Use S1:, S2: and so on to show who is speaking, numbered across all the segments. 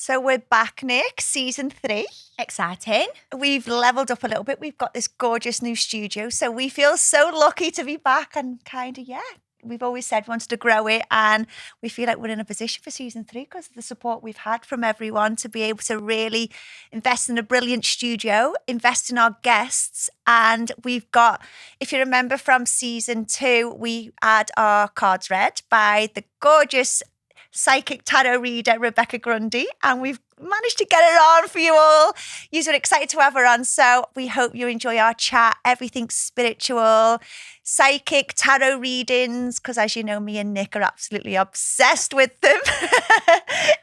S1: So we're back, Nick, season 3.
S2: Exciting.
S1: We've leveled up a little bit. We've got this gorgeous new studio. So we feel so lucky to be back and we've always said we wanted to grow it, and we feel like we're in a position for season 3 because of the support we've had from everyone to be able to really invest in a brilliant studio, invest in our guests. And we've got, if you remember from season 2, we had our cards read by the gorgeous psychic tarot reader Rebecca Grundy, and we've managed to get her on for you all. You're excited to have her on, so we hope you enjoy our chat. Everything spiritual, psychic, tarot readings, because as you know, me and Nick are absolutely obsessed with them.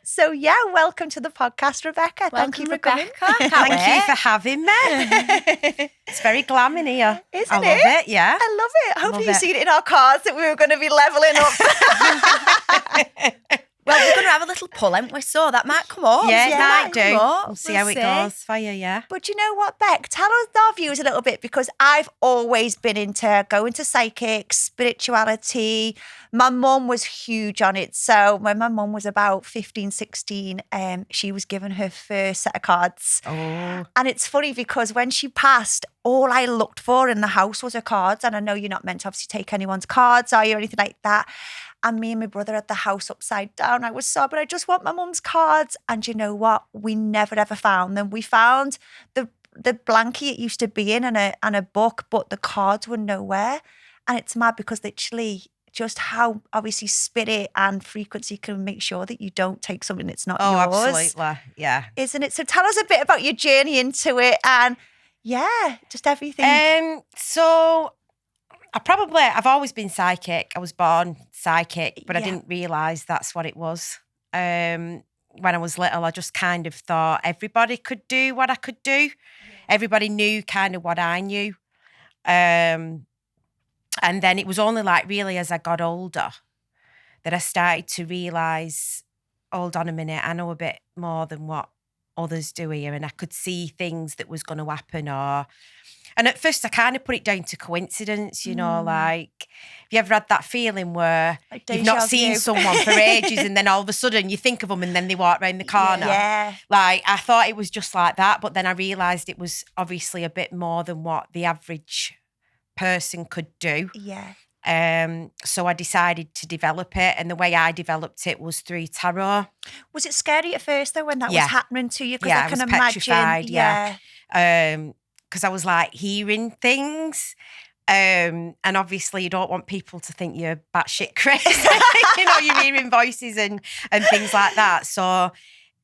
S1: So yeah, welcome to the podcast, Rebecca.
S2: Thank you for coming.
S3: Thank you for having me. It's very glam in here.
S1: Isn't
S3: I love it, yeah.
S1: I love it. Hopefully you've seen it in our cards that we were going to be levelling up.
S2: Well, we're going to have a little pull, haven't we? So that might come up.
S3: Yeah, it might do.
S2: We'll
S3: We'll see how it goes for you, yeah.
S1: But you know what, Beck? Tell us our views a little bit, because I've always been into going to psychic, spirituality. My mum was huge on it. So when my mum was about 15, 16, she was given her first set of cards.
S3: Oh.
S1: And it's funny because when she passed, all I looked for in the house was her cards. And I know you're not meant to obviously take anyone's cards, are you, or anything like that. And me and my brother had the house upside down. I was sobbing. I just want my mum's cards. And you know what? We never, ever found them. We found the blankie it used to be in and a book, but the cards were nowhere. And it's mad because literally just how obviously spirit and frequency can make sure that you don't take something that's not yours.
S3: Oh, absolutely. Yeah.
S1: Isn't it? So tell us a bit about your journey into it and just everything.
S3: So I've always been psychic. I was born psychic, but I didn't realise that's what it was. When I was little, I just kind of thought everybody could do what I could do. Yeah. Everybody knew kind of what I knew. And then it was only like really as I got older that I started to realise, hold on a minute, I know a bit more than what others do here, and I could see things that was going to happen. And at first I kind of put it down to coincidence, you know, like, have you ever had that feeling where
S1: like
S3: you've not seen someone for ages and then all of a sudden you think of them and then they walk round the corner?
S1: Yeah.
S3: Like, I thought it was just like that, but then I realised it was obviously a bit more than what the average person could do.
S1: Yeah.
S3: So I decided to develop it, and the way I developed it was through tarot.
S1: Was it scary at first though when that was happening to you? Because
S3: Yeah,
S1: I can
S3: I was
S1: imagine.
S3: petrified, yeah. Because I was like hearing things. And obviously you don't want people to think you're batshit crazy. You know, you're hearing voices and things like that. So,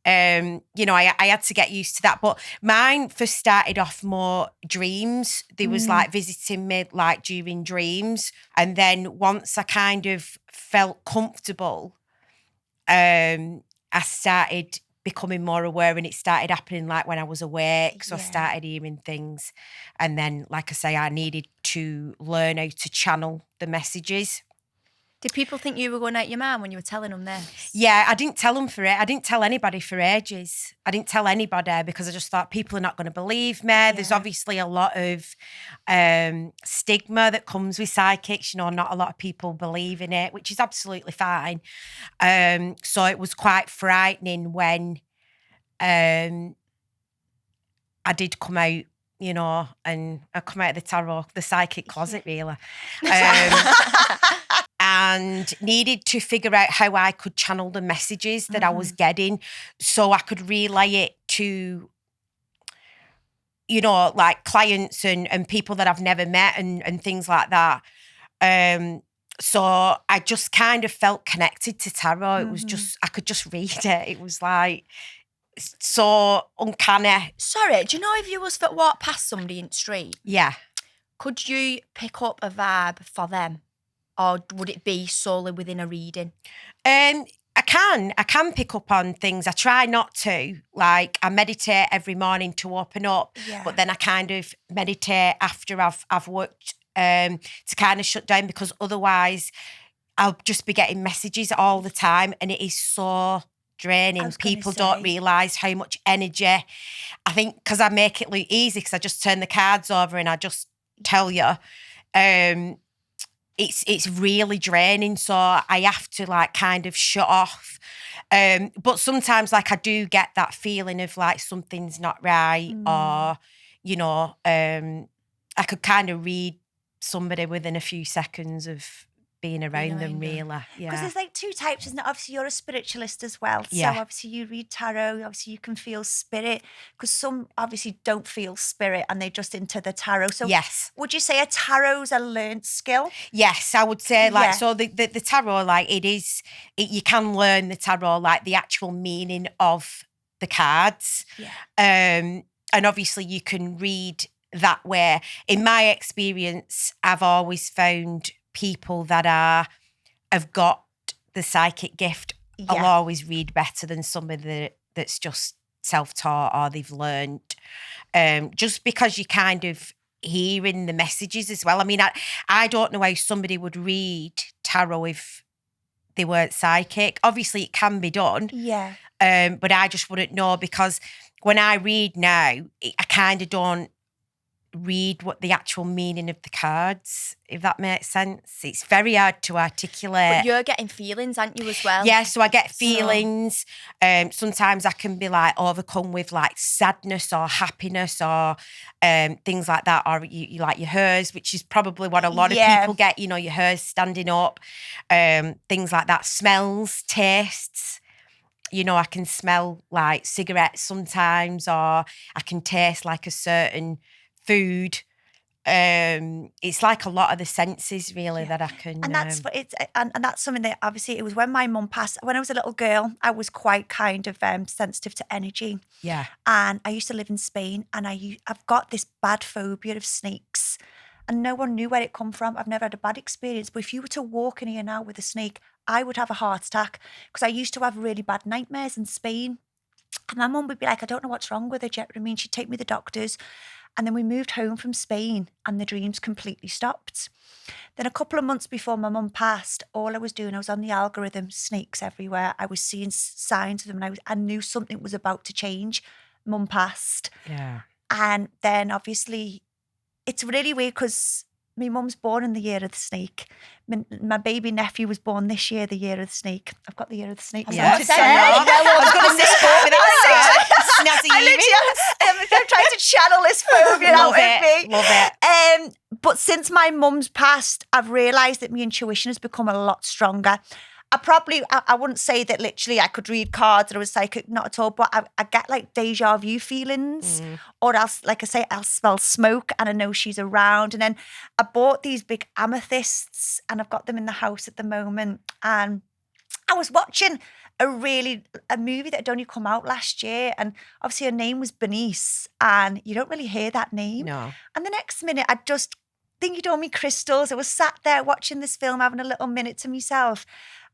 S3: you know, I had to get used to that. But mine first started off more dreams. They was like visiting me like during dreams. And then once I kind of felt comfortable, I started becoming more aware, and it started happening like when I was awake. So I started hearing things. And then, like I say, I needed to learn how to channel the messages.
S2: Did people think you were going out your man when you were telling them this?
S3: Yeah, I didn't tell them for it. I didn't tell anybody for ages. I didn't tell anybody because I just thought people are not going to believe me. Yeah. There's obviously a lot of stigma that comes with psychics. You know, not a lot of people believe in it, which is absolutely fine. So it was quite frightening when I did come out, you know, and I come out of the psychic closet, really. And needed to figure out how I could channel the messages that I was getting so I could relay it to, you know, like clients and people that I've never met and things like that. So I just kind of felt connected to tarot. It was just, I could just read it. It was like so uncanny.
S2: Sorry, do you know if you was to walk past somebody in the street?
S3: Yeah.
S2: Could you pick up a vibe for them? Or would it be solely within a reading?
S3: I can pick up on things. I try not to. Like, I meditate every morning to open up, but then I kind of meditate after I've worked to kind of shut down, because otherwise I'll just be getting messages all the time, and it is so draining. People don't realise how much energy. I think because I make it look easy, because I just turn the cards over and I just tell you. It's really draining, so I have to like kind of shut off. But sometimes like I do get that feeling of like something's not right, or, you know, I could kind of read somebody within a few seconds of being around them, really.
S1: Because
S3: Yeah.
S1: there's like two types, isn't it? Obviously, you're a spiritualist as well.
S3: Yeah.
S1: So obviously, you read tarot. Obviously, you can feel spirit. Because some obviously don't feel spirit and they're just into the tarot. So
S3: Yes.
S1: would you say a tarot's a learned skill?
S3: Yes, I would say like,
S1: Yeah.
S3: so the tarot, like you can learn the tarot, like the actual meaning of the cards.
S1: Yeah.
S3: And obviously you can read that way. In my experience, I've always found people that have got the psychic gift, I'll
S1: Yeah.
S3: always read better than somebody that's just self-taught or they've learned. Just because you kind of hearing the messages as well. I mean, I don't know how somebody would read tarot if they weren't psychic. Obviously, it can be done.
S1: Yeah.
S3: But I just wouldn't know, because when I read now, I kind of don't read what the actual meaning of the cards, if that makes sense. It's very hard to articulate.
S2: But you're getting feelings, aren't you, as well?
S3: Yeah, so I get feelings. Sometimes I can be like overcome with like sadness or happiness or things like that, or you like your hairs, which is probably what a lot of
S1: Yeah.
S3: people get, you know, your hairs standing up, things like that, smells, tastes. You know, I can smell like cigarettes sometimes, or I can taste like a certain food. It's like a lot of the senses really that I can.
S1: And that's what it's, and that's something that obviously it was when my mum passed. When I was a little girl, I was quite kind of sensitive to energy.
S3: Yeah.
S1: And I used to live in Spain, and I've got this bad phobia of snakes, and no one knew where it come from. I've never had a bad experience, but if you were to walk in here now with a snake, I would have a heart attack, because I used to have really bad nightmares in Spain. And my mum would be like, I don't know what's wrong with her. Do you know what I mean? She'd take me to the doctors. And then we moved home from Spain and the dreams completely stopped. Then a couple of months before my mum passed, all I was doing, I was on the algorithm, snakes everywhere. I was seeing signs of them, and I knew something was about to change. Mum passed.
S3: Yeah.
S1: And then obviously it's really weird because my mum's born in the year of the snake. My baby nephew was born this year, the year of the snake. I've got the year of the snake.
S3: Yeah.
S1: sorted
S3: I
S1: there.
S3: was going to say snazzy
S1: I literally, I'm trying to channel this phobia out
S3: Love
S1: of
S3: it.
S1: me.
S3: Love it.
S1: But since my mum's passed, I've realised that my intuition has become a lot stronger. I wouldn't say that literally I could read cards or I was psychic, not at all, but I get like deja vu feelings, or else, like I say, I'll smell smoke and I know she's around. And then I bought these big amethysts and I've got them in the house at the moment. And I was watching a movie that had only come out last year, and obviously her name was Bernice, and you don't really hear that name.
S3: No.
S1: And the next minute I just think you'd owe me crystals. I was sat there watching this film, having a little minute to myself.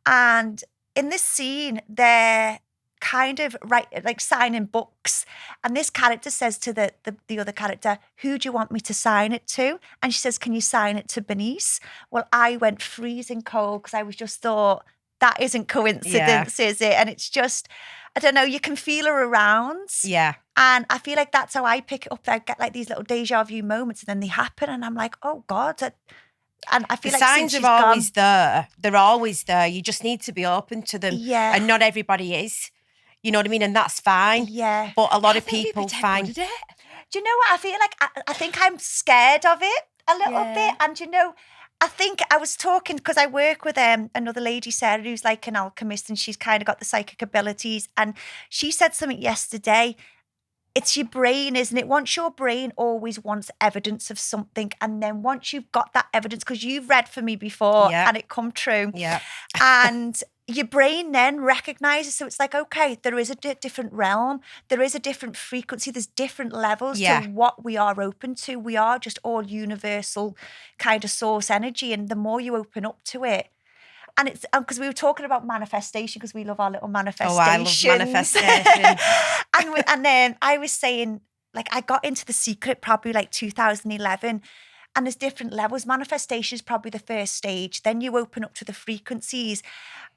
S1: And in this scene, they're kind of signing books. And this character says to the other character, who do you want me to sign it to? And she says, can you sign it to Bernice? Well, I went freezing cold because I was just thought, that isn't coincidence, is it? And it's just, I don't know, you can feel her around.
S3: Yeah.
S1: And I feel like that's how I pick it up. I get like these little deja vu moments and then they happen and I'm like, oh God. And I feel
S3: the
S1: like
S3: signs
S1: since
S3: are
S1: she's
S3: always
S1: gone,
S3: there. They're always there. You just need to be open to them.
S1: Yeah.
S3: And not everybody is. You know what I mean? And that's fine.
S1: Yeah.
S3: But a lot of
S2: think we'd be
S3: people
S2: dead
S3: find
S2: good at it.
S1: Do you know what? I feel like I think I'm scared of it a little bit. And you know, I think I was talking because I work with another lady, Sarah, who's like an alchemist, and she's kind of got the psychic abilities. And she said something yesterday. It's your brain, isn't it? Once your brain always wants evidence of something, and then once you've got that evidence, because you've read for me before and it come true, and your brain then recognizes. So it's like, okay, there is a different realm, there is a different frequency, there's different levels to what we are open to. We are just all universal kind of source energy, and the more you open up to it. And it's because we were talking about manifestation, because we love our little manifestations.
S3: Oh, I love manifestation.
S1: and then I was saying, like, I got into The Secret probably like 2011, and there's different levels. Manifestation is probably the first stage. Then you open up to the frequencies.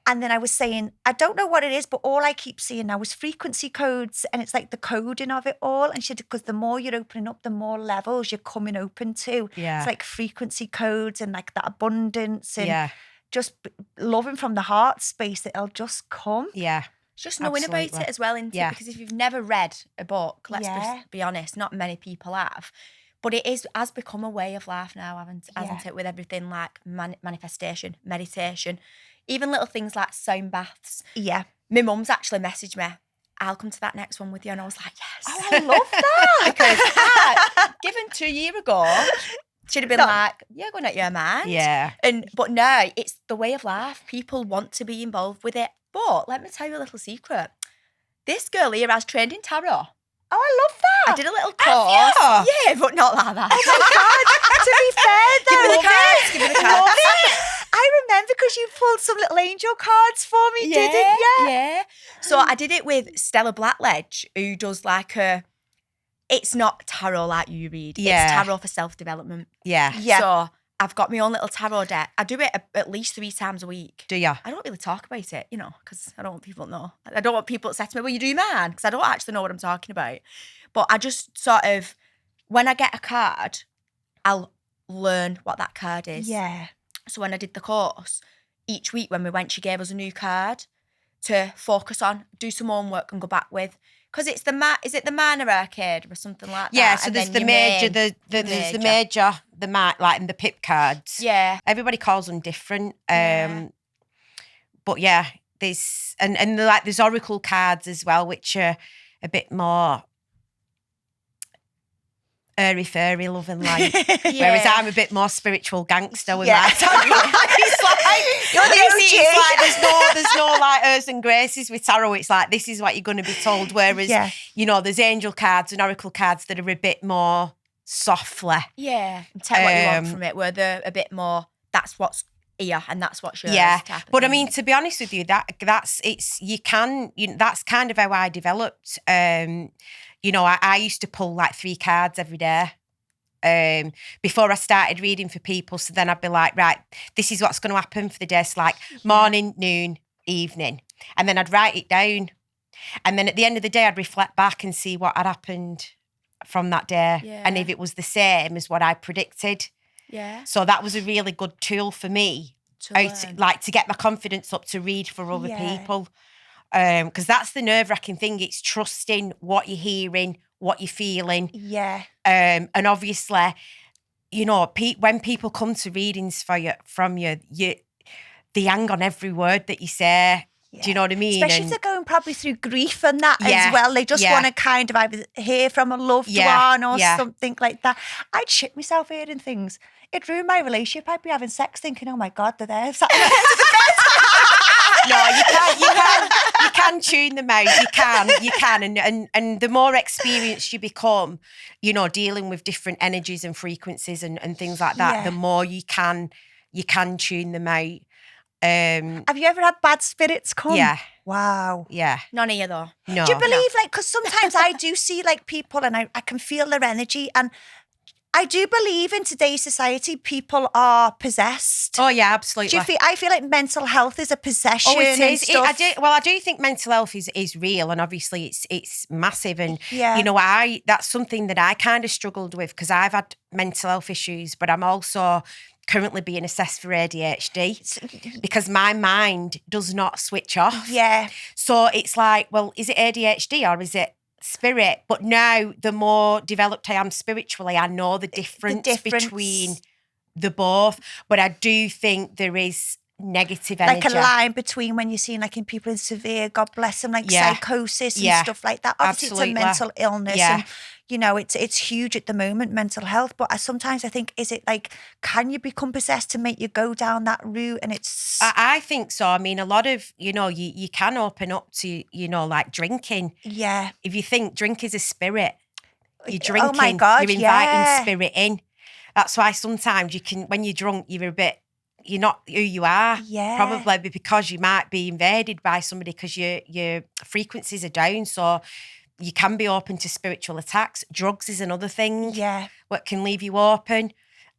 S1: And then I was saying, I don't know what it is, but all I keep seeing now is frequency codes, and it's like the coding of it all. And she said, because the more you're opening up, the more levels you're coming open to.
S3: Yeah.
S1: It's like frequency codes and like that abundance and just loving from the heart space that it'll just come.
S3: Yeah.
S2: It's just knowing about
S3: Absolutely.
S2: it as well, isn't
S3: Yeah.
S2: it? Because if you've never read a book, let's
S1: Yeah.
S2: just be honest, not many people have. But it has become a way of life now, hasn't
S1: Yeah.
S2: it? With everything like manifestation, meditation, even little things like sound baths.
S1: Yeah.
S2: My mum's actually messaged me, I'll come to that next one with you. And I was like, yes.
S1: Oh, I love that.
S2: Because given 2 years ago, she'd have been
S1: No.
S2: like, you're going at your mind.
S3: Yeah.
S2: But now it's the way of life. People want to be involved with it. But let me tell you a little secret. This girl here has trained in tarot.
S1: Oh, I love that.
S2: I did a little course. Yeah, but not like that.
S1: Oh my God. To be fair, though,
S2: Give me the
S1: love
S2: cards.
S1: it.
S2: Give me the
S1: Love
S2: cards.
S1: it. I remember because you pulled some little angel cards for me, didn't you?
S2: Yeah. So I did it with Stella Blackledge, who does like it's not tarot like you read.
S3: Yeah.
S2: It's tarot for self-development.
S3: Yeah.
S1: Yeah.
S2: So I've got my own little tarot deck. I do it at least 3 times a week.
S3: Do ya?
S2: I don't really talk about it, because I don't want people to know. I don't want people to say to me, well, you do man, because I don't actually know what I'm talking about. But I just sort of, when I get a card, I'll learn what that card is.
S1: Yeah.
S2: So when I did the course, each week when we went, she gave us a new card to focus on, do some homework and go back with. Because it's is it the minor arcade or something like that?
S3: Yeah, so
S2: And
S3: there's
S2: then
S3: the
S2: your
S3: major,
S2: main-
S3: there's the major, like in the pip cards.
S2: Yeah.
S3: Everybody calls them different.
S2: Yeah.
S3: But yeah, there's and like there's oracle cards as well, which are a bit more airy-fairy, love and light. Whereas I'm a bit more spiritual gangster with my tarot. It's like,
S1: You're the OG.
S3: it's like there's no like airs and graces with tarot. It's like this is what you're going to be told. Whereas
S1: Yeah.
S3: there's angel cards and oracle cards that are a bit more softly.
S2: Yeah. And take what you want from it, where they're a bit more, that's what's here and that's what's yours.
S3: Yeah,
S2: type of
S3: but I
S2: thing.
S3: mean, to be honest with you, that's kind of how I developed. I used to pull like 3 cards every day before I started reading for people. So then I'd be like, right, this is what's going to happen for the day. It's like morning, noon, evening. And then I'd write it down. And then at the end of the day, I'd reflect back and see what had happened from that day.
S2: Yeah.
S3: And if it was the same as what I predicted.
S2: Yeah.
S3: So that was a really good tool for me. To get my confidence up to read for other
S1: Yeah.
S3: people. Because that's the nerve-wracking thing. It's trusting what you're hearing, what you're feeling.
S1: Yeah.
S3: And obviously, when people come to readings from you, they hang on every word that you say.
S1: Yeah.
S3: Do you know what I mean?
S1: Especially if they're going probably through grief and that
S3: Yeah,
S1: as well. They just
S3: yeah.
S1: want to kind of either hear from a loved
S3: Yeah,
S1: one or
S3: yeah.
S1: something like that. I'd shit myself hearing things. It'd ruin my relationship. I'd be having sex thinking, oh my God, they're there.
S3: No, you can tune them out. You can. And the more experienced you become, dealing with different energies and frequencies and things like that,
S1: Yeah.
S3: the more you can tune them out.
S1: Have you ever had bad spirits come?
S3: Yeah.
S1: Wow.
S3: Yeah.
S2: None of you though.
S3: No.
S1: Do you believe, because sometimes I do see, people and I can feel their energy, and I do believe in today's society people are possessed.
S3: Oh yeah, absolutely.
S1: I feel like mental health is a possession.
S3: Oh, it
S1: and
S3: is.
S1: stuff.
S3: I do think mental health is real, and obviously it's massive. And
S1: Yeah.
S3: that's something that I kind of struggled with because I've had mental health issues, but I'm also currently being assessed for ADHD because my mind does not switch off.
S1: Yeah.
S3: So it's like, well, is it ADHD or is it spirit? But now the more developed I am spiritually, I know the difference between the both. But I do think there is negative energy.
S1: Like a line between when you're seeing in people in severe, God bless them, psychosis and stuff like that. Obviously
S3: Absolutely.
S1: it's a mental illness
S3: Yeah.
S1: and it's huge at the moment, mental health. But sometimes I think, is it can you become possessed to make you go down that route? And it's...
S3: I think so. I mean, a lot of, you can open up to, drinking.
S1: Yeah.
S3: If you think drink is a spirit, you're drinking,
S1: Oh my God,
S3: you're inviting
S1: yeah.
S3: spirit in. That's why sometimes when you're drunk, you're not who you are.
S1: Yeah.
S3: Probably because you might be invaded by somebody because your frequencies are down. So you can be open to spiritual attacks. Drugs is another thing.
S1: Yeah.
S3: What can leave you open.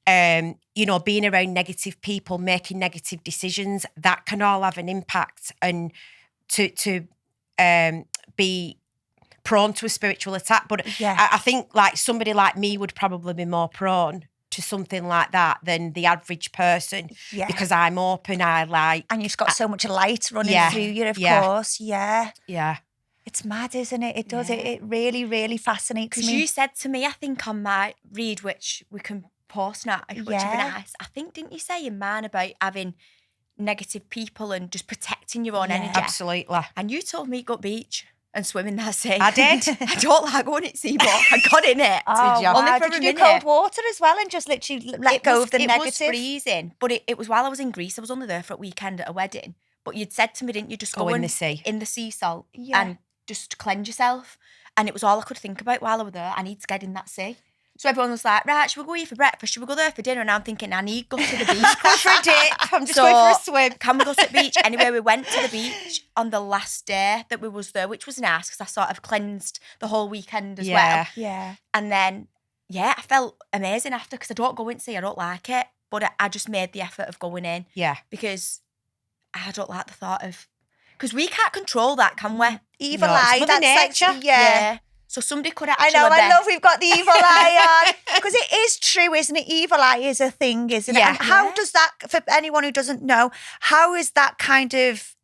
S3: Being around negative people, making negative decisions, that can all have an impact. And to be prone to a spiritual attack. But
S1: Yeah.
S3: I think somebody like me would probably be more prone to something like that than the average person
S1: Yeah.
S3: because I'm open. I like,
S1: And you've got so much light running
S3: Yeah.
S1: through you, of
S3: Yeah.
S1: course. Yeah.
S3: yeah,
S1: It's mad, isn't it? It does.
S2: Yeah.
S1: It really, really fascinates
S2: Because
S1: me.
S2: you said to me, I think on my read, which we can post now, which would be
S1: Yeah.
S2: nice. I think, didn't you say in mine about having negative people and just protecting your own
S1: Yeah.
S2: energy?
S3: absolutely.
S2: And you told me go beach and swim in that sea.
S3: I did.
S2: I don't like going at sea, but I got in it.
S1: Oh,
S3: you?
S1: wow.
S2: Only for
S1: Did
S2: a
S1: you do
S2: minute.
S1: cold water as well and just literally let go of the
S2: It
S1: negative?
S2: was freezing, but it was while I was in Greece. I was only there for a weekend at a wedding. But you'd said to me, didn't you, just
S3: Go
S2: go
S3: in the sea.
S2: in the sea salt
S1: Yeah.
S2: and just cleanse yourself. And it was all I could think about while I was there. I need to get in that sea. So everyone was like, right, should we go here for breakfast? Should we go there for dinner? And I'm thinking, I need to go to the beach.
S3: Go for a dip. I'm just
S2: So,
S3: going for a swim.
S2: Can we go to the beach? Anyway, we went to the beach on the last day that we was there, which was nice because I sort of cleansed the whole weekend as
S3: Yeah.
S2: well.
S1: Yeah.
S2: And then, yeah, I felt amazing after because I don't go in sea. I don't like it. But I just made the effort of going in
S3: Yeah.
S2: because I don't like the thought of... Because we can't control that, can we?
S1: Evil
S3: No, it's
S1: eye.
S3: Mother
S1: That's like,
S3: Nature.
S1: yeah.
S2: So somebody could
S1: I
S2: actually...
S1: know, I love we've got the evil eye on. Because it is true, isn't it? Evil eye is a thing, isn't it?
S3: Yeah.
S1: And how
S2: Yeah.
S1: does that, for anyone who doesn't know, how is that kind of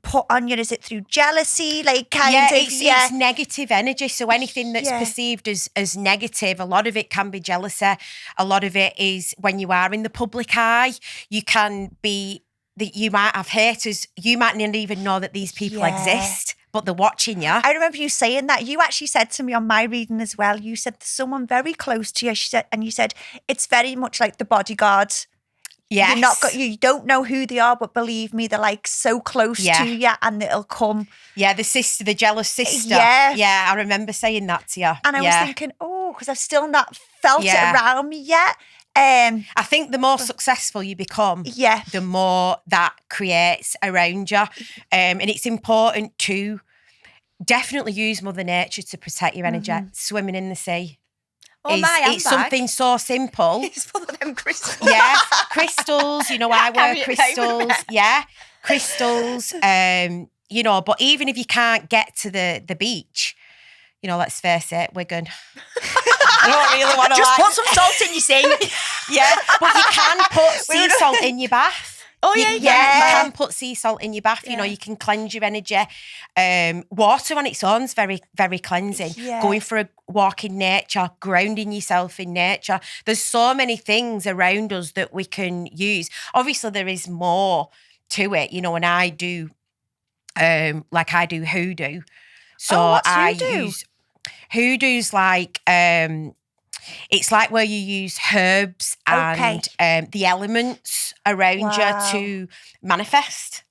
S1: put on you? Is it through jealousy? Like kind
S3: Yeah,
S1: of,
S3: it's negative energy. So anything that's
S1: Yeah.
S3: perceived as negative, a lot of it can be jealousy. A lot of it is when you are in the public eye, you can be that you might have haters. You might not even know that these people
S1: Yeah.
S3: exist, but they're watching you.
S1: I remember you saying that. You actually said to me on my reading as well, you said someone very close to you, you said, it's very much like the bodyguard.
S3: Yes.
S1: You're not you don't know who they are, but believe me, they're like so close
S3: Yeah.
S1: to you and it'll come.
S3: Yeah, the jealous sister.
S1: Yeah.
S3: Yeah, I remember saying that to you.
S1: And I was thinking, oh, because I've still not felt
S3: Yeah.
S1: it around me yet.
S3: I think the more successful you become,
S1: Yeah.
S3: the more that creates around you. And it's important to definitely use Mother Nature to protect your energy. Swimming in the sea.
S2: Oh, my handbag.
S3: It's something so simple.
S2: It's full of them crystals.
S3: Yeah, crystals, I wear
S2: carry it
S3: crystals.
S2: everywhere.
S3: Yeah, crystals. But even if you can't get to the beach, let's face it, we're going. I don't really want to
S2: Just put some salt in your sink.
S3: Yeah, but you can put sea salt in your bath.
S2: Oh,
S3: You-
S2: yeah,
S3: You
S2: yeah.
S3: can put sea salt in your bath.
S2: Yeah.
S3: You can cleanse your energy. Water on its own is very, very cleansing.
S1: Yeah.
S3: Going for a walk in nature, grounding yourself in nature. There's so many things around us that we can use. Obviously, there is more to it, and I do, I do hoodoo. So
S1: Oh, what's
S3: I
S1: hoodoo?
S3: use hoodoo's like it's like where you use herbs and the elements around
S1: Wow.
S3: you to manifest.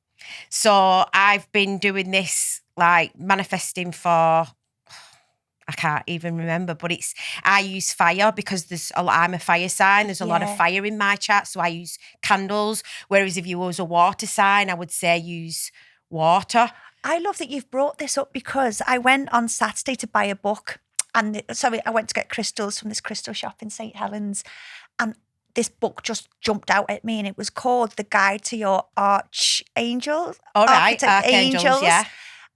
S3: So I've been doing this manifesting for I can't even remember, but I use fire because I'm a fire sign. There's a lot of
S1: Yeah.
S3: fire in my chart, so I use candles. Whereas if you was a water sign, I would say use water.
S1: I love that you've brought this up because I went on Saturday to buy a book and I went to get crystals from this crystal shop in St. Helens and this book just jumped out at me and it was called The Guide to Your Archangels.
S3: All right,
S1: Architect
S3: archangels, yeah.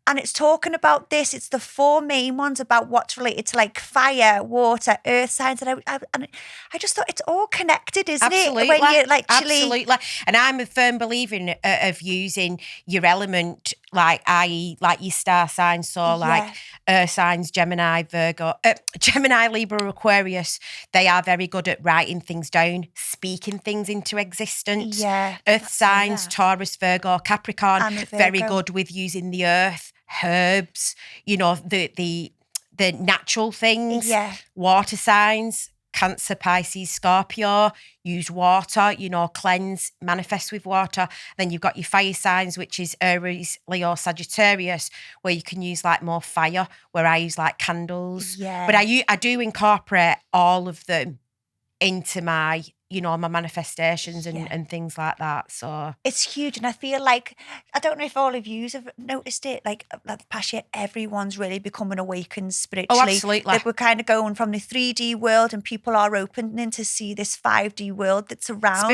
S1: And it's talking about this. It's the four main ones about what's related to fire, water, earth signs. And I just thought it's all connected, isn't
S3: Absolutely.
S1: it? When you
S3: Absolutely. And I'm a firm believer of using your element, i.e. your star signs. So earth signs, Gemini, Virgo, Gemini, Libra, Aquarius, they are very good at writing things down, speaking things into existence.
S1: Yeah.
S3: Earth signs, Taurus, Virgo, Capricorn,
S1: I'm a
S3: very
S1: Virgo.
S3: good with using the earth, herbs, the natural things.
S1: Yeah.
S3: Water signs, Cancer, Pisces, Scorpio, use water, cleanse, manifest with water. Then you've got your fire signs, which is Aries, Leo, Sagittarius, where you can use more fire, where I use candles.
S1: Yeah.
S3: But I do incorporate all of them into my, my manifestations and things like that. So
S1: It's huge. And I feel like, I don't know if all of you have noticed it, the past year, everyone's really becoming awakened spiritually.
S3: Oh, absolutely.
S1: We're kind of going from the 3D world and people are opening to see this 5D world that's around.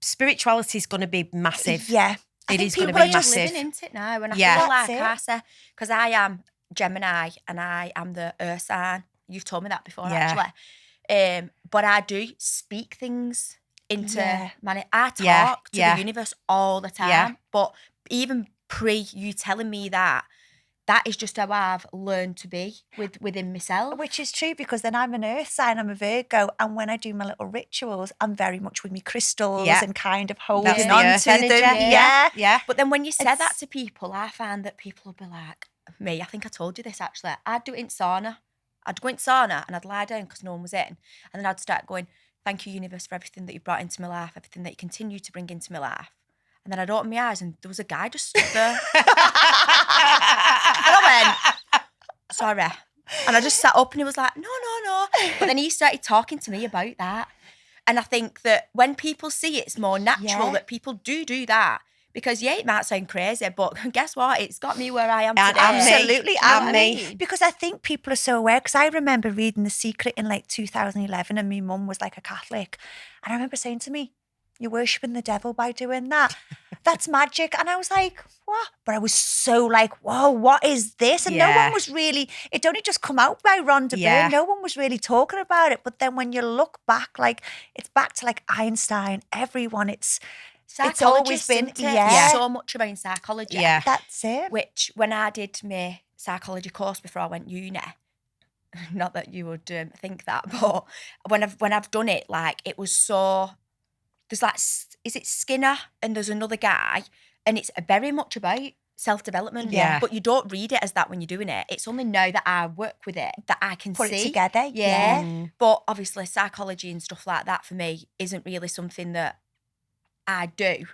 S3: spirituality is going to be massive.
S1: Yeah.
S3: It is going to
S1: people
S3: be
S1: are just
S3: massive.
S2: living into it now. And I
S3: Yeah.
S2: feel
S1: That's
S2: like
S1: it.
S2: I say, because I am Gemini and I am the earth sign. You've told me that before,
S3: Yeah.
S2: actually. But I do speak things into
S1: Yeah.
S2: I talk
S3: Yeah,
S2: to
S3: yeah.
S2: the universe all the time.
S3: Yeah.
S2: But even pre you telling me that is just how I've learned to be within myself.
S1: Which is true, because then I'm an earth sign, I'm a Virgo, and when I do my little rituals, I'm very much with my crystals
S3: Yeah.
S1: and kind of
S3: That's
S1: holding
S3: the
S1: on
S3: earth
S1: to
S3: energy.
S1: them. Yeah.
S3: Yeah.
S2: But then when you say that
S1: It's-
S2: to people, I find that people will be like, me, I think I told you this actually, I'd do it in sauna. I'd go in sauna and I'd lie down because no one was in. And then I'd start going, thank you, universe, for everything that you brought into my life, everything that you continue to bring into my life. And then I'd open my eyes and there was a guy just stood there. And I went, sorry. And I just sat up and he was like, no. But then he started talking to me about that. And I think that when people see it's more natural
S1: Yeah.
S2: that people do that. Because, yeah, it might sound crazy, but guess what? It's got me where I am
S3: And
S2: today.
S1: Absolutely.
S3: And me.
S1: Because I think people are so aware, because I remember reading The Secret in like 2011 and my mum was like a Catholic. And I remember saying to me, you're worshipping the devil by doing that. That's magic. And I was like, what? But I was so like, whoa, what is this? And no
S3: Yeah.
S1: one was really, it only just come out by Rhonda
S3: Yeah.
S1: Byrne. No one was really talking about it. But then when you look back, like it's back to like Einstein, everyone, it's always
S2: Psychologists,
S1: been,
S2: isn't it?
S1: yeah.
S2: So much around psychology.
S3: Yeah.
S1: That's it.
S2: Which, when I did my psychology course before I went uni, not that you would think that, but when I've done it, like it was so. There's like, is it Skinner and there's another guy, and it's very much about self-development.
S3: Yeah.
S2: But you don't read it as that when you're doing it. It's only now that I work with it that I can
S1: Put
S2: see
S1: it together.
S2: Yeah.
S3: Mm.
S2: But obviously psychology and stuff like that for me isn't really something that I do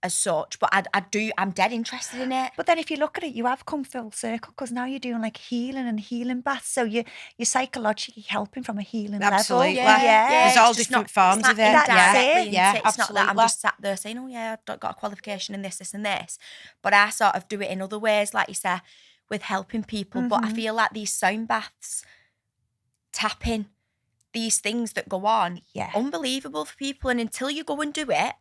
S2: as such, but I'm dead interested in it.
S1: But then if you look at it, you have come full circle, because now you're doing like healing and healing baths. So you're psychologically helping from a healing
S3: Absolutely.
S1: level. Yeah.
S3: There's all
S2: it's just
S3: different
S2: not-
S3: forms
S2: it's
S3: of
S2: not
S3: it.
S1: That's
S2: indirectly,
S1: it.
S2: isn't
S3: Yeah,
S2: It's not that I'm
S3: absolutely.
S2: just sat there saying, oh yeah, I've got a qualification in this and this. But I sort of do it in other ways, like you say, with helping people. But I feel like these sound baths, tapping, these things that go on,
S1: Yeah.
S2: unbelievable for people. And until you go and do it,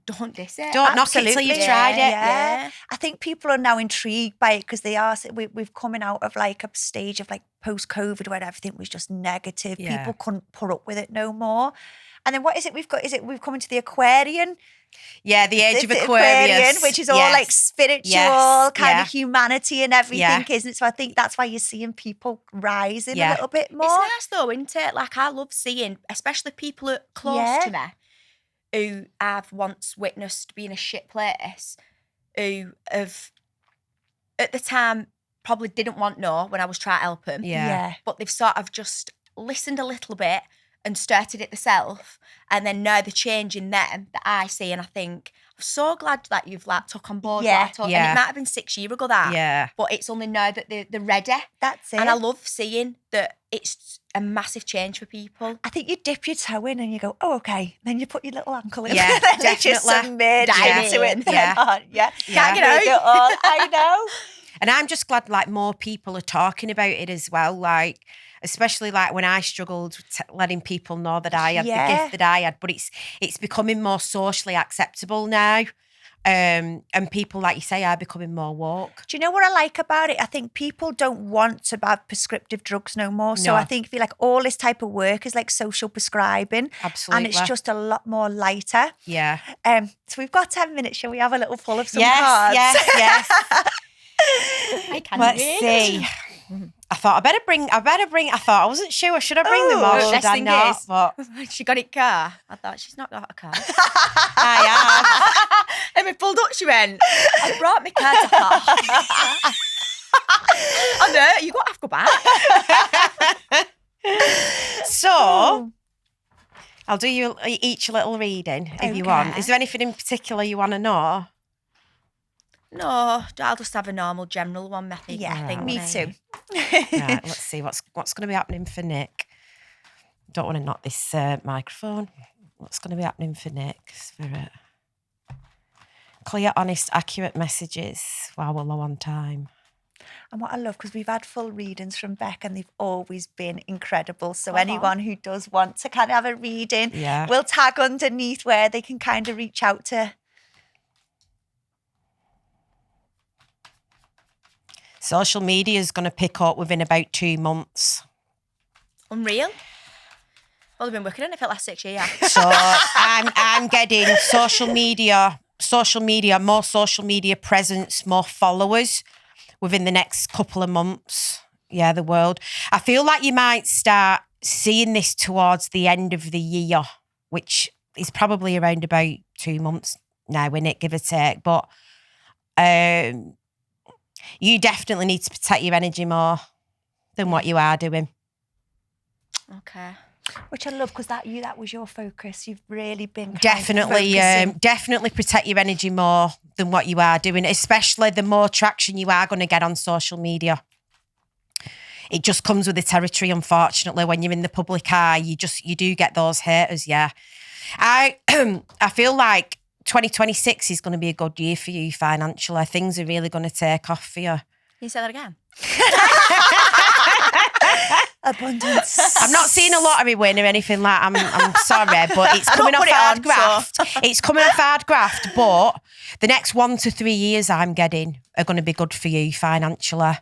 S2: don't diss it.
S3: Don't knock it till you've
S1: Absolutely.
S3: tried it.
S1: Yeah. I think people are now intrigued by it, because they are. We've coming out of like a stage of like post-COVID where everything was just negative.
S3: Yeah.
S1: People couldn't put up with it no more. And then what is it we've got? Is it we've come into the Aquarian?
S3: Yeah, the age of
S1: The
S3: Aquarius.
S1: which is all
S3: Yes.
S1: like spiritual,
S3: Yes.
S1: kind
S3: Yeah.
S1: of humanity and everything,
S3: Yeah.
S1: isn't it? So I think that's why you're seeing people rising
S3: Yeah.
S1: a little bit more.
S2: It's nice though, isn't it? Like I love seeing, especially people who are close
S1: Yeah.
S2: to me, who I've once witnessed be in a shit place, who have, at the time, probably didn't want no when I was trying to help them.
S3: Yeah.
S2: But they've sort of just listened a little bit and started it themselves. And then now the change in them that I see, and I think, I'm so glad that you've like took on board
S1: Yeah.
S2: what I told.
S3: Yeah.
S2: And it might have been 6 years ago that.
S3: Yeah.
S2: But it's only now that they're ready.
S1: That's it.
S2: And I love seeing that it's a massive change for people.
S1: I think you dip your toe in and you go, oh, okay. Then you put your little ankle in.
S3: Yeah,
S1: and then you just
S3: definitely.
S1: submerge
S2: Dive
S1: into
S2: in.
S1: it.
S3: Yeah.
S1: Yeah.
S3: Yeah.
S1: Can't get it all. I know.
S3: And I'm just glad like more people are talking about it as well. Like, especially like when I struggled letting people know that I had the
S1: Yeah.
S3: gift that I had, but it's becoming more socially acceptable now. And people, like you say, are becoming more woke.
S1: Do you know what I like about it? I think people don't want to have prescriptive drugs no more. So
S3: No.
S1: I think feel like all this type of work is like social prescribing.
S3: Absolutely.
S1: And it's just a lot more lighter.
S3: Yeah.
S1: So we've got 10 minutes. Shall we have a little pull of some
S3: Yes,
S1: cards?
S3: yes.
S2: I can't
S3: Let's
S2: wait.
S3: see. I thought I better bring, I thought I wasn't sure. Should I bring them or
S2: Oh,
S3: should
S2: best
S3: I
S2: thing
S3: not?
S2: is-
S3: But
S2: She got it car. I thought she's not got a car.
S3: I
S2: And we pulled up, she went, I brought my car to car. I know, you got to have to go back.
S3: have. So, I'll do you each a little reading if you want.
S1: Okay.
S3: Is there anything in particular you want to know?
S2: No, I'll just have a normal general one, I think.
S1: Yeah,
S2: I think
S1: me
S2: maybe.
S1: too.
S3: Right, let's see what's going to be happening for Nick. Don't want to knock this microphone. What's going to be happening for Nick? For clear, honest, accurate messages while we're low on time.
S1: And what I love, because we've had full readings from Beck and they've always been incredible. So
S2: Uh-huh.
S1: anyone who does want to kind of have a reading,
S3: Yeah.
S1: we'll tag underneath where they can kind of reach out to.
S3: Social media is going to pick up within about 2 months.
S2: Unreal. Well, I've been working on it for the last 6 years.
S3: So I'm getting more social media presence, more followers within the next couple of months. Yeah, the world. I feel like you might start seeing this towards the end of the year, which is probably around about 2 months now, innit, give or take. But you definitely need to protect your energy more than what you are doing.
S2: Okay.
S1: Which I love because that was your focus. You've really been
S3: definitely protect your energy more than what you are doing, especially the more traction you are going to get on social media. It just comes with the territory, unfortunately. When you're in the public eye, you do get those haters. Yeah, I feel like 2026 is going to be a good year for you financially. Things are really going to take off for you.
S2: Can you say that again?
S1: Abundance.
S3: I'm not seeing a lottery win or anything like I'm sorry, but it's coming off hard graft. It's coming off hard graft, but the next 1 to 3 years I'm getting are going to be good for you financially.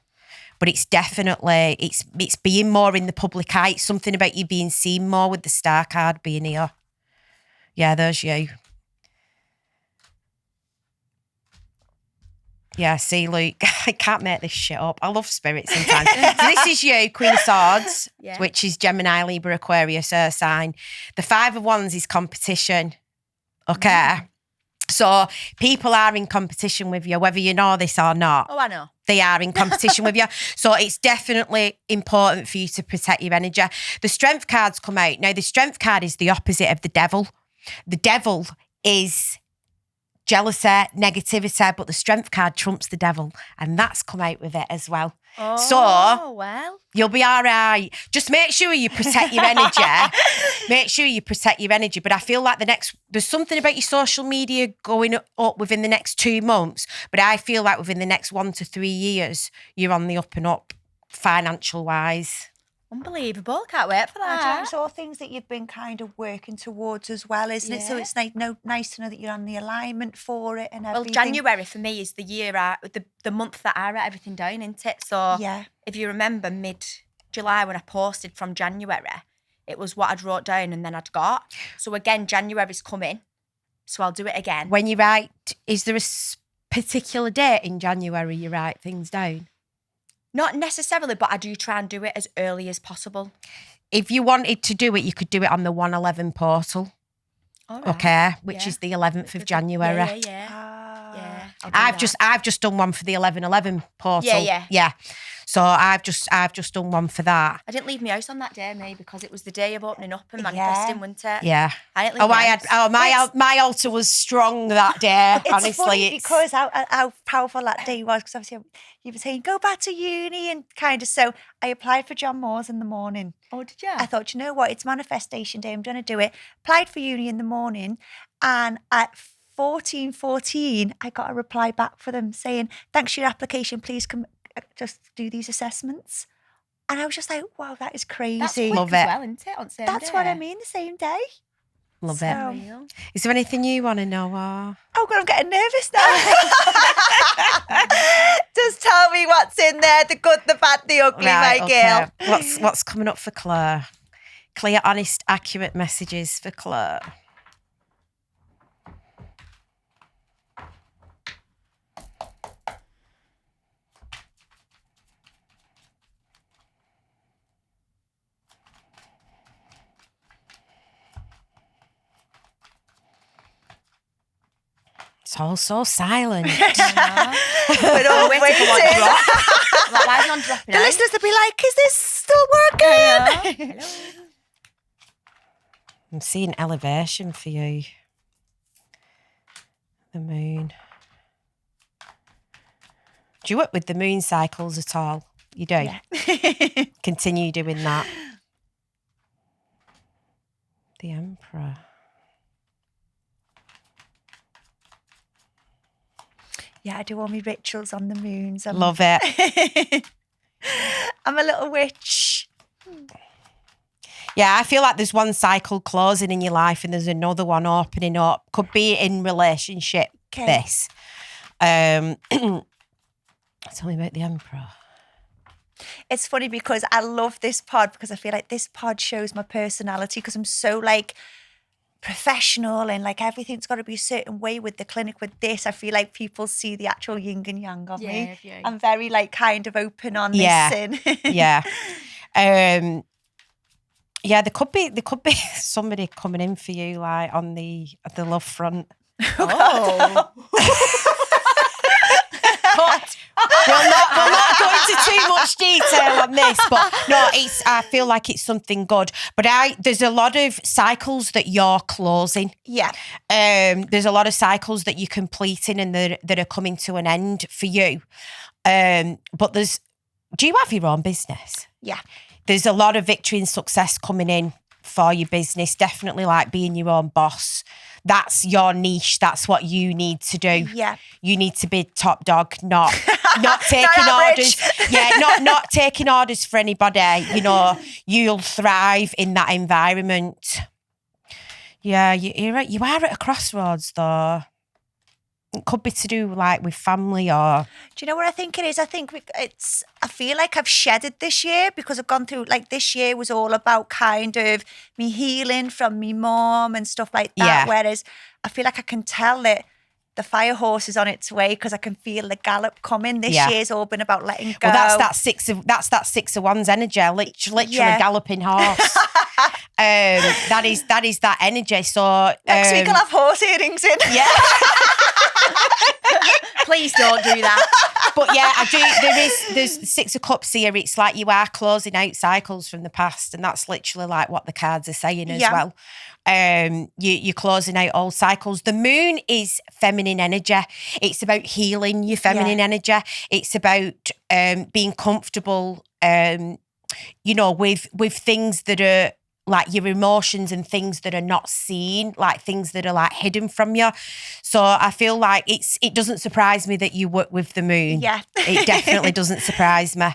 S3: But it's definitely, it's being more in the public eye. It's something about you being seen more with the star card being here. Yeah, there's you. Yeah, see, Luke, I can't make this shit up. I love spirit sometimes. So this is you, Queen of Swords, which is Gemini, Libra, Aquarius, Earth sign. The 5 of Wands is competition, okay? So people are in competition with you, whether you know this or not.
S2: Oh, I know.
S3: They are in competition with you. So it's definitely important for you to protect your energy. The Strength cards come out. Now, the Strength card is the opposite of the Devil. The Devil is jealousy, negativity, but the Strength card trumps the Devil, and that's come out with it as well.
S2: Oh,
S3: so
S2: well,
S3: you'll be all right. Just make sure you protect your energy. Make sure you protect your energy. But I feel like there's something about your social media going up within the next 2 months, but I feel like within the next 1 to 3 years, you're on the up and up financial wise.
S2: unbelievable. Can't wait for that.
S1: It's all things that you've been kind of working towards as well, isn't it? So it's nice to know that you're on the alignment for it and everything.
S2: Well, January for me is the year, the month that I write everything down, isn't it? So if you remember mid-July when I posted from January, it was what I'd wrote down and then I'd got. So again, January's coming, so I'll do it again.
S3: When you write, is there a particular date in January you write things down?
S2: Not necessarily, but I do try and do it as early as possible.
S3: If you wanted to do it, you could do it on the 111 portal.
S2: All right.
S3: Okay, which is the 11th of January.
S2: Yeah.
S3: I've just done one for the 1111 portal.
S2: Yeah.
S3: So I've just done one for that.
S2: I didn't leave my house on that day, me, because it was the day of opening up and manifesting, wasn't it?
S3: Yeah.
S2: I didn't leave my house.
S3: My altar was strong that day.
S1: It's
S3: honestly,
S1: funny because how powerful that day was. Because obviously you were saying go back to uni and kind of. So I applied for John Moore's in the morning.
S2: Oh, did you?
S1: I thought, you know what? It's manifestation day. I'm going to do it. Applied for uni in the morning, and at 14:14, I got a reply back for them saying, "Thanks for your application. Please come just do these assessments." And I was just like, wow, that is crazy.
S2: That's quick
S3: Love
S2: as
S3: it.
S2: well, isn't it? On the same
S1: That's
S2: day.
S1: what I mean, the same day.
S3: Love
S1: So-
S3: it. Is there anything you want to know?
S1: Oh God, I'm getting nervous now. Just tell me what's in there, the good, the bad, the ugly, my girl.
S3: What's coming up for Claire? Clear, honest, accurate messages for Claire. It's all so silent.
S1: We're all waiting.
S2: Like, why is it on dropping
S1: The
S2: out?
S1: listeners will be like, is this still working?
S2: Hello.
S3: I'm seeing elevation for you. The moon. Do you work with the moon cycles at all? You do?
S1: Yeah.
S3: Continue doing that. The Emperor.
S1: Yeah, I do all my rituals on the moons.
S3: Love it.
S1: I'm a little witch.
S3: Yeah, I feel like there's one cycle closing in your life and there's another one opening up. Could be in relationship, this. Tell me about the Emperor.
S1: It's funny because I love this pod because I feel like this pod shows my personality because I'm so like professional and like everything's got to be a certain way with the clinic. With this, I feel like people see the actual yin and yang of me.
S2: Yeah.
S1: I'm very like kind of open on
S3: Yeah.
S1: this. And
S3: Yeah. Yeah, there could be somebody coming in for you like on the love front.
S2: Oh.
S3: We'll not go into too much detail on this, but no, I feel like it's something good. But there's a lot of cycles that you're closing.
S1: yeah.
S3: There's a lot of cycles that you're completing and that are coming to an end for you. But do you have your own business?
S1: Yeah.
S3: There's a lot of victory and success coming in for your business. Definitely like being your own boss. That's your niche. That's what you need to do.
S1: Yeah.
S3: You need to be top dog, not taking
S1: Not
S3: orders. Yeah, not taking orders for anybody. You know, you'll thrive in that environment. Yeah, you are at a crossroads though. It could be to do like with family or.
S1: Do you know what I think it is? I think I feel like I've shedded this year because I've gone through, like this year was all about kind of me healing from me mom and stuff like that.
S3: Yeah.
S1: Whereas I feel like I can tell that the fire horse is on its way because I can feel the gallop coming. This year's all been about letting go.
S3: Well, that's that 6 of Wands energy, literally galloping horse. That is that energy. So
S1: next week I'll have horse earrings in.
S3: Yeah.
S2: Please don't do that.
S3: But yeah, I do. There's 6 of Cups here. It's like you are closing out cycles from the past, and that's literally like what the cards are saying as well. You're closing out old cycles. The moon is feminine energy. It's about healing your feminine energy. It's about being comfortable, with things that are like your emotions and things that are not seen, like things that are like hidden from you. So I feel like it doesn't surprise me that you work with the moon.
S1: Yeah.
S3: It definitely doesn't surprise me.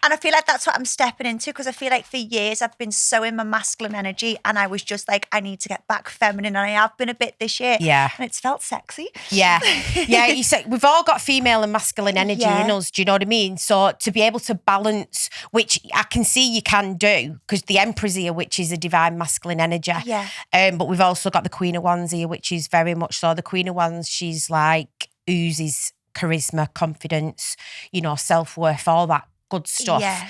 S1: And I feel like that's what I'm stepping into because I feel like for years I've been so in my masculine energy and I was just like, I need to get back feminine, and I have been a bit this year.
S3: Yeah.
S1: And it's felt sexy.
S3: Yeah. Yeah, you say we've all got female and masculine energy in us, do you know what I mean? So to be able to balance, which I can see you can do, because the Empress here, which is a divine masculine energy.
S1: Yeah.
S3: But we've also got the Queen of Wands here, which is very much so. The Queen of Wands, she's like oozes charisma, confidence, self-worth, all that good stuff.
S1: Yeah.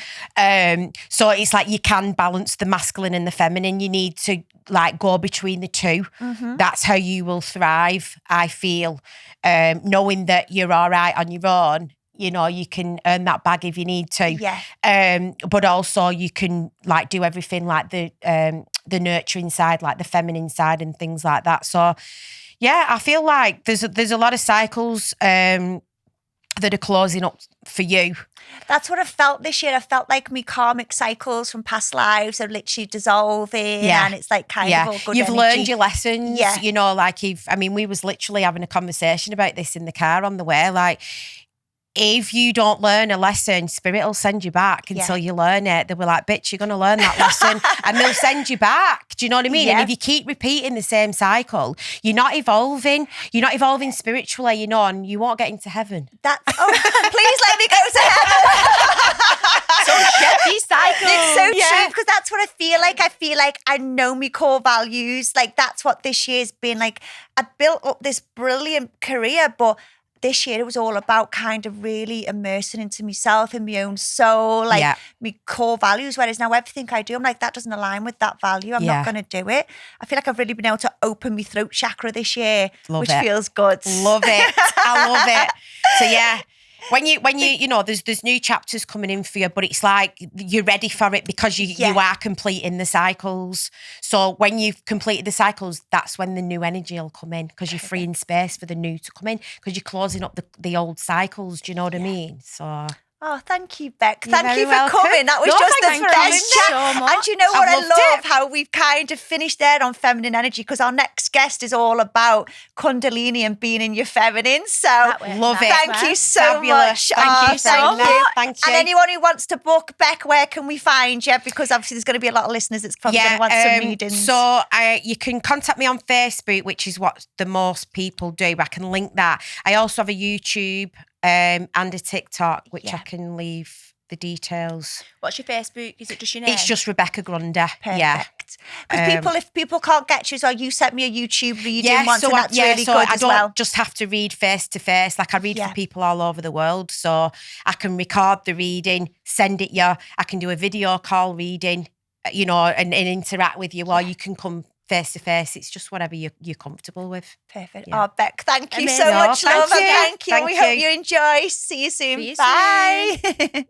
S3: So it's like you can balance the masculine and the feminine. You need to like go between the two.
S1: Mm-hmm.
S3: That's how you will thrive, I feel. Knowing that you're all right on your own, you can earn that bag if you need to.
S1: Yeah.
S3: But also you can like do everything like the nurturing side, like the feminine side and things like that. So yeah, I feel like there's a lot of cycles that are closing up for you.
S1: That's what I felt this year. I felt like my karmic cycles from past lives are literally dissolving, and it's like kind of all good.
S3: You've
S1: energy.
S3: learned your lessons.
S1: Yeah.
S3: Like we was literally having a conversation about this in the car on the way. Like, if you don't learn a lesson, Spirit will send you back until you learn it. They were like, bitch, you're going to learn that lesson. And they'll send you back. Do you know what I mean?
S1: Yeah.
S3: And if you keep repeating the same cycle, you're not evolving. You're not evolving spiritually, and you won't get into heaven.
S1: Please let me go to heaven.
S2: So shed these cycles.
S1: It's so true because that's what I feel like. I feel like I know my core values. Like that's what this year's been like. I built up this brilliant career, but this year it was all about kind of really immersing into myself and my own soul, like my core values. Whereas now everything I do, I'm like, that doesn't align with that value. I'm not going to do it. I feel like I've really been able to open my throat chakra this year, which feels good.
S3: Love it. I love it. So yeah. When you there's new chapters coming in for you, but it's like you're ready for it because you are completing the cycles. So when you've completed the cycles, that's when the new energy will come in because you're freeing space for the new to come in because you're closing up the old cycles. Do you know what I mean? So.
S1: Oh, thank you, Beck.
S3: You're
S1: Thank you for
S3: welcome.
S1: coming. That was just the best chat.
S2: So much.
S1: And you know what I
S3: loved
S1: love?
S3: it.
S1: How we've kind of finished there on feminine energy because our next guest is all about Kundalini and being in your feminine. So
S3: love it.
S1: Thank you so
S3: Fabulous.
S1: much.
S3: Thank you so much. Thank you.
S1: And anyone who wants to book, Beck, where can we find you? Because obviously there's going to be a lot of listeners that's probably going to want some readings.
S3: So you can contact me on Facebook, which is what the most people do. I can link that. I also have a YouTube and a TikTok, which I
S1: Yeah.
S3: can leave the details.
S2: What's your Facebook? Is it just your name?
S3: It's just Rebecca Grundy. Yeah.
S1: Perfect. Because if people can't get you, so you sent me a YouTube reading once,
S3: so
S1: and that's really
S3: so
S1: good
S3: I
S1: as
S3: don't
S1: well.
S3: just have to read face to face. Like I read
S1: Yeah.
S3: for people all over the world, so I can record the reading, send it you. I can do a video call reading, and interact with you, or you can come face to face. It's just whatever you're comfortable with.
S1: Perfect.
S3: Yeah.
S1: Oh, Beck, thank you so
S2: Amazing.
S1: much,
S3: Thank
S1: love.
S3: you.
S1: Thank you.
S3: Thank
S1: We
S3: you.
S1: hope you enjoy. See you soon.
S2: See you
S1: Bye.